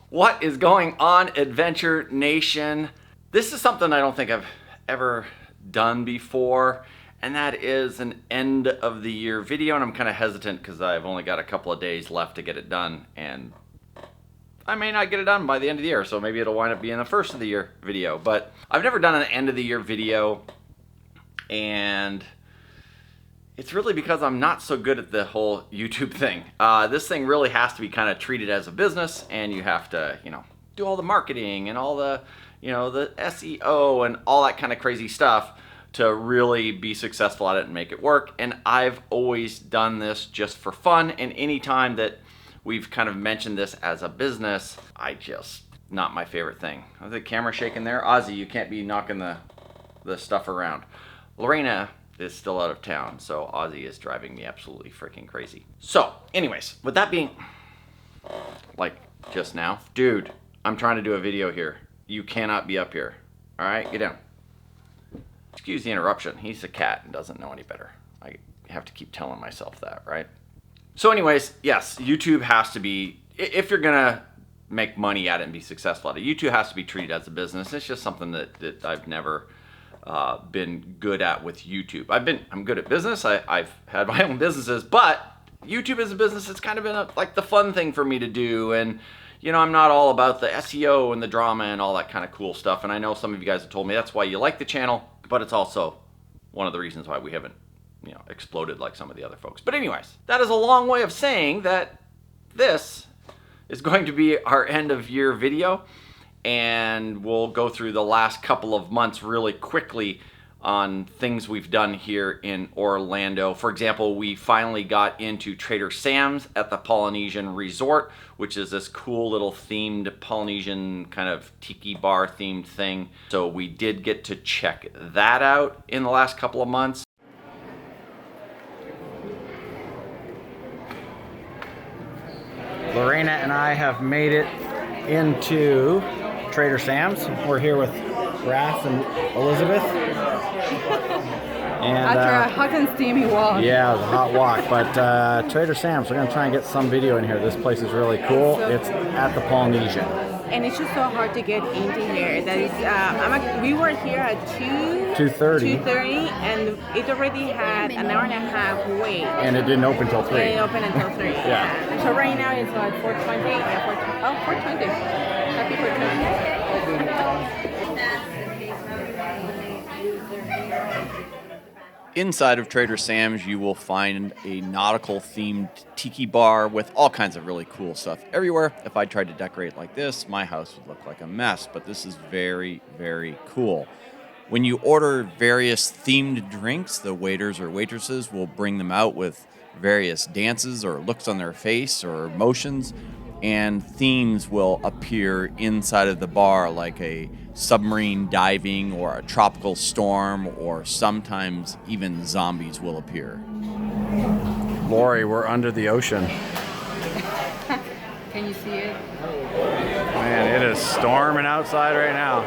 What is going on, Adventure Nation? This is something I don't think I've ever done before, and that is an end of the year video, and I'm kind of hesitant because I've only got a couple of days left to get it done, and I may not get it done by the end of the year, so maybe it'll wind up being the first of the year video. But I've never done an end of the year video, and it's really because I'm not so good at the whole YouTube thing. This thing really has to be kind of treated as a business, and you have to, do all the marketing and all the, the SEO and all that kind of crazy stuff to really be successful at it and make it work. And I've always done this just for fun, and any time that we've kind of mentioned this as a business, not my favorite thing. Is the camera shaking there? Ozzy, you can't be knocking the stuff around. Lorena is still out of town, so Ozzy is driving me absolutely freaking crazy. So, anyways, with that being, like just now, dude, I'm trying to do a video here. You cannot be up here. All right, get down. Excuse the interruption. He's a cat and doesn't know any better. I have to keep telling myself that, right? So anyways, yes, YouTube has to be, if you're gonna make money at it and be successful at it, YouTube has to be treated as a business. It's just something that I've never been good at with YouTube. I'm good at business. I've had my own businesses, but YouTube as a business, it's kind of been like the fun thing for me to do. And I'm not all about the SEO and the drama and all that kind of cool stuff. And I know some of you guys have told me that's why you like the channel, but it's also one of the reasons why we haven't, exploded like some of the other folks. But anyways, that is a long way of saying that this is going to be our end of year video. And we'll go through the last couple of months really quickly on things we've done here in Orlando. For example, we finally got into Trader Sam's at the Polynesian Resort, which is this cool little themed Polynesian kind of tiki bar themed thing. So we did get to check that out in the last couple of months. Lorena and I have made it into Trader Sam's. We're here with Raph and Elizabeth. And, after a hot and steamy walk. Yeah, it was a hot walk. But Trader Sam's, we're going to try and get some video in here. This place is really cool. It's at the Polynesian. And it's just so hard to get into here. That is, we were here at 2:30, and it already had an hour and a half wait. And it didn't open until 3. It didn't open until 3. Yeah. So right now it's like 4:20. Yeah, 4:20. Happy 4:20. Inside of Trader Sam's, you will find a nautical themed tiki bar with all kinds of really cool stuff everywhere. If I tried to decorate like this, my house would look like a mess, but this is very, very cool. When you order various themed drinks, the waiters or waitresses will bring them out with various dances or looks on their face or motions, and themes will appear inside of the bar, like a submarine diving or a tropical storm, or sometimes even zombies will appear. Lori, we're under the ocean. Can you see it? Man, it is storming outside right now.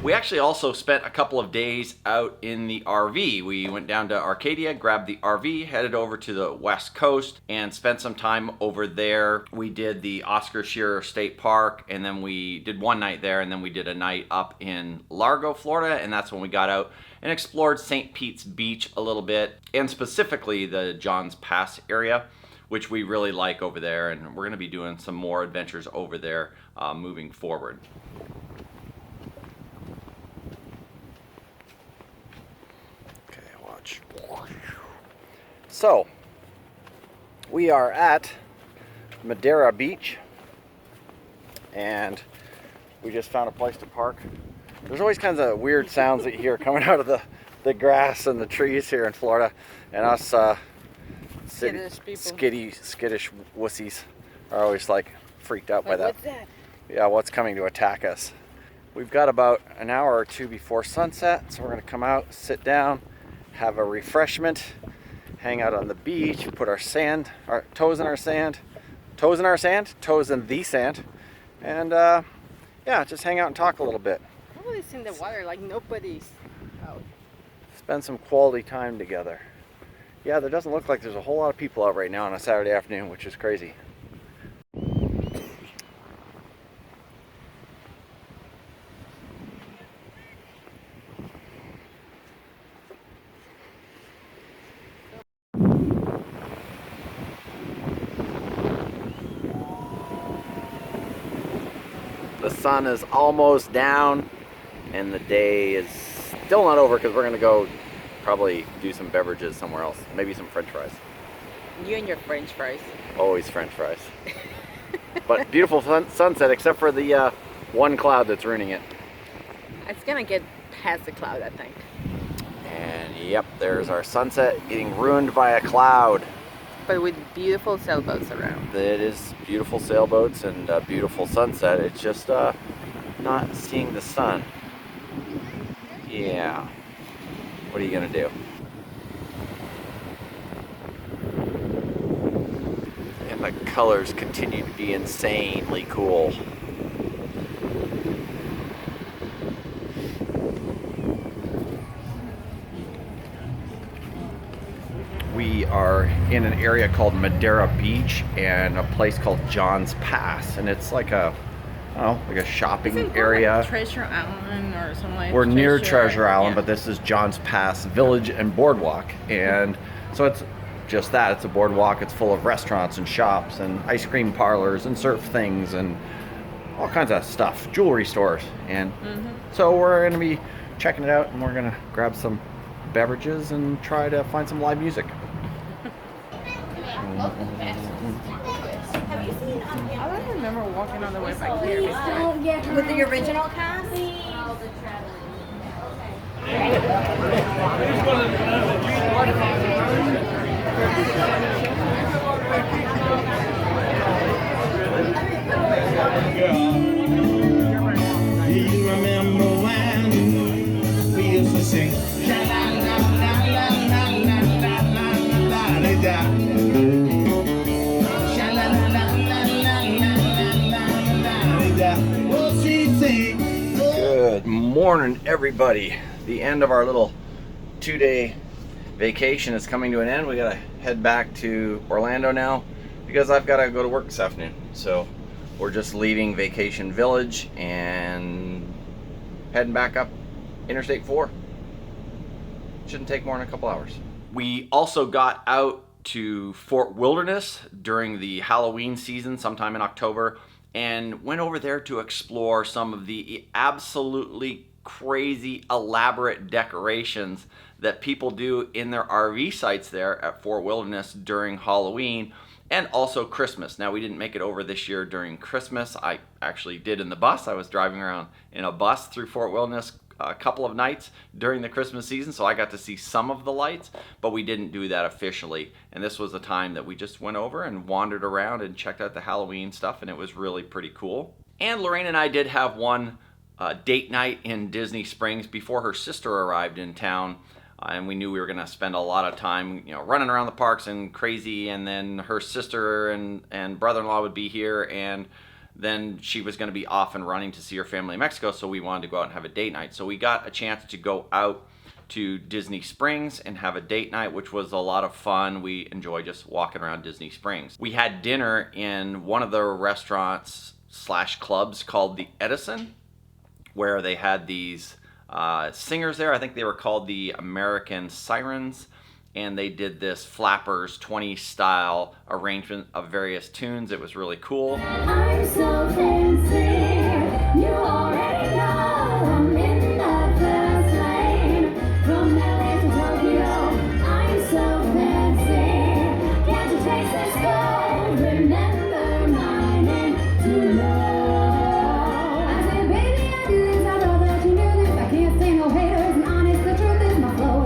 We actually also spent a couple of days out in the RV. We went down to Arcadia, grabbed the RV, headed over to the West Coast, and spent some time over there. We did the Oscar Shearer State Park, and then we did one night there, and then we did a night up in Largo, Florida, and that's when we got out and explored St. Pete's Beach a little bit, and specifically the Johns Pass area, which we really like over there, and we're gonna be doing some more adventures over there moving forward. So, we are at Madeira Beach, and we just found a place to park. There's always kinds of weird sounds that you hear coming out of the the grass and the trees here in Florida, and us skittish wussies are always like freaked out by that. What's that? Yeah, what's coming to attack us? We've got about an hour or two before sunset, so we're gonna come out, sit down, have a refreshment, hang out on the beach, put our toes in the sand, and yeah, just hang out and talk a little bit. Nobody's in the water, like nobody's out. Spend some quality time together. Yeah, there doesn't look like there's a whole lot of people out right now on a Saturday afternoon, which is crazy. The sun is almost down and the day is still not over because we're going to go probably do some beverages somewhere else. Maybe some french fries. You and your french fries. Always french fries. But beautiful sunset except for the one cloud that's ruining it. It's going to get past the cloud, I think. And yep, there's our sunset getting ruined by a cloud. But with beautiful sailboats around. It is beautiful sailboats and a beautiful sunset. It's just not seeing the sun. Yeah. What are you gonna do? And the colors continue to be insanely cool. We are in an area called Madeira Beach and a place called John's Pass, and it's like a, I don't know, like a shopping area. Like Treasure Island or something like that. We're near Treasure Island, but this is John's Pass Village and Boardwalk, and so it's just that. It's a boardwalk. It's full of restaurants and shops and ice cream parlors and surf things and all kinds of stuff, jewelry stores, and so we're gonna be checking it out, and we're gonna grab some beverages and try to find some live music. I don't remember walking on the way back here. With the original cast? Do you remember when we used to sing? Good morning, everybody. The end of our little 2-day vacation is coming to an end. We gotta head back to Orlando now because I've got to go to work this afternoon. So we're just leaving Vacation Village and heading back up Interstate 4. Shouldn't take more than a couple hours. We also got out to Fort Wilderness during the Halloween season sometime in October and went over there to explore some of the absolutely crazy elaborate decorations that people do in their RV sites there at Fort Wilderness during Halloween and also Christmas. Now, we didn't make it over this year during Christmas. I actually did in the bus. I was driving around in a bus through Fort Wilderness a couple of nights during the Christmas season, so I got to see some of the lights, but we didn't do that officially. And this was the time that we just went over and wandered around and checked out the Halloween stuff, and it was really pretty cool. And Lorena and I did have one date night in Disney Springs before her sister arrived in town, and we knew we were going to spend a lot of time, you know, running around the parks and crazy, and then her sister and brother-in-law would be here, and then she was going to be off and running to see her family in Mexico, so we wanted to go out and have a date night. So we got a chance to go out to Disney Springs and have a date night, which was a lot of fun. We enjoy just walking around Disney Springs. We had dinner in one of the restaurants / clubs called the Edison, where they had these singers there. I think they were called the American Sirens, and they did this Flappers 20 style arrangement of various tunes. It was really cool. I'm so fancy, you already know I'm in the fast lane. From LA to Tokyo, I'm so fancy. Can't you taste this gold? Remember my name to know. I said, baby, I do this, I know that you knew this. I can't stand no haters, and honest, the truth is my flow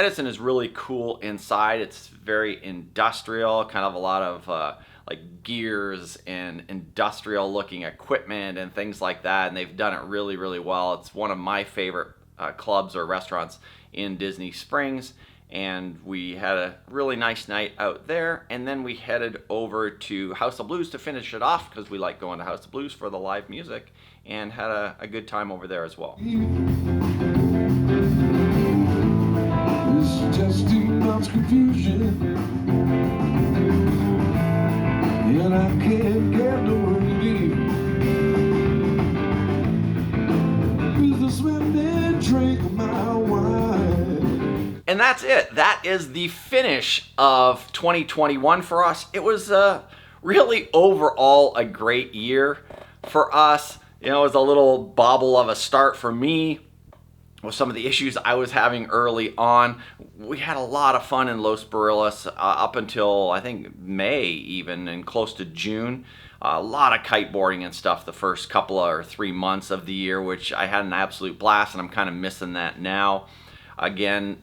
Edison is really cool inside. It's very industrial, kind of a lot of like gears and industrial looking equipment and things like that, and they've done it really, really well. It's one of my favorite clubs or restaurants in Disney Springs, and we had a really nice night out there, and then we headed over to House of Blues to finish it off because we like going to House of Blues for the live music, and had a good time over there as well. It's just deep lots confusion, and I can't get no relief. Businessmen, they drink my wine. And that's it. That is the finish of 2021 for us. It was really overall a great year for us. You know, it was a little bobble of a start for me with some of the issues I was having early on. We had a lot of fun in Los Barillas up until I think May even, and close to June. A lot of kiteboarding and stuff the first couple or 3 months of the year, which I had an absolute blast, and I'm kind of missing that now. Again,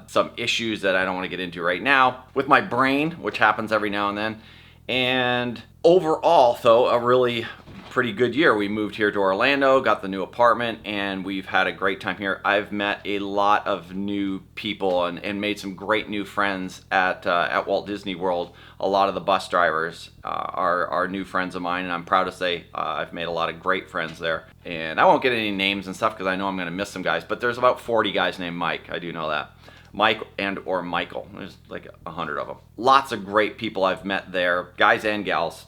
some issues that I don't want to get into right now with my brain, which happens every now and then. And overall, though, a really pretty good year. We moved here to Orlando, got the new apartment, and we've had a great time here. I've met a lot of new people and made some great new friends at Walt Disney World. A lot of the bus drivers are new friends of mine, and I'm proud to say I've made a lot of great friends there. And I won't get any names and stuff because I know I'm going to miss some guys, but there's about 40 guys named Mike. I do know that. Mike and or Michael. There's like 100 of them. Lots of great people I've met there, guys and gals.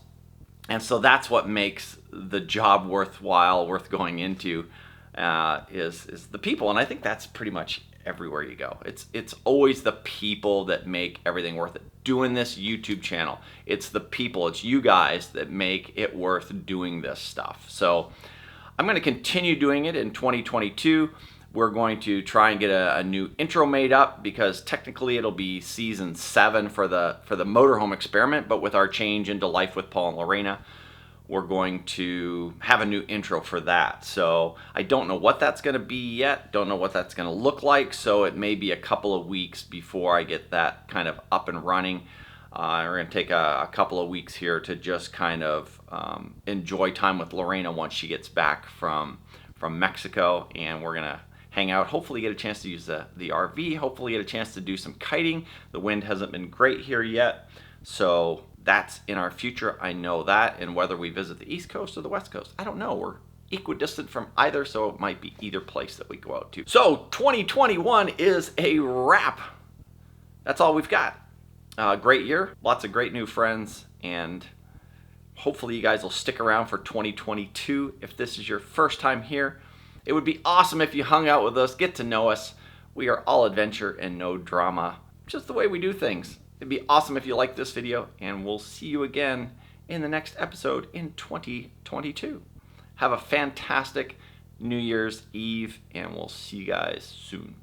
And so that's what makes the job worthwhile, worth going into, is the people. And I think that's pretty much everywhere you go. It's always the people that make everything worth it. Doing this YouTube channel, it's the people, it's you guys that make it worth doing this stuff. So I'm going to continue doing it in 2022. We're going to try and get a new intro made up because technically it'll be season 7 for the Motorhome experiment, but with our change into Life with Paul and Lorena, we're going to have a new intro for that. So I don't know what that's going to be yet, don't know what that's going to look like, so it may be a couple of weeks before I get that kind of up and running. We're going to take a couple of weeks here to just kind of enjoy time with Lorena once she gets back from Mexico, and we're going to hang out, hopefully get a chance to use the RV, hopefully get a chance to do some kiting. The wind hasn't been great here yet, so that's in our future, I know that. And whether we visit the East Coast or the West Coast, I don't know. We're equidistant from either, so it might be either place that we go out to. So 2021 is a wrap. That's all we've got. Great year, lots of great new friends, and hopefully you guys will stick around for 2022. If this is your first time here, it would be awesome if you hung out with us, get to know us. We are all adventure and no drama, just the way we do things. It'd be awesome if you liked this video, and we'll see you again in the next episode in 2022. Have a fantastic New Year's Eve, and we'll see you guys soon.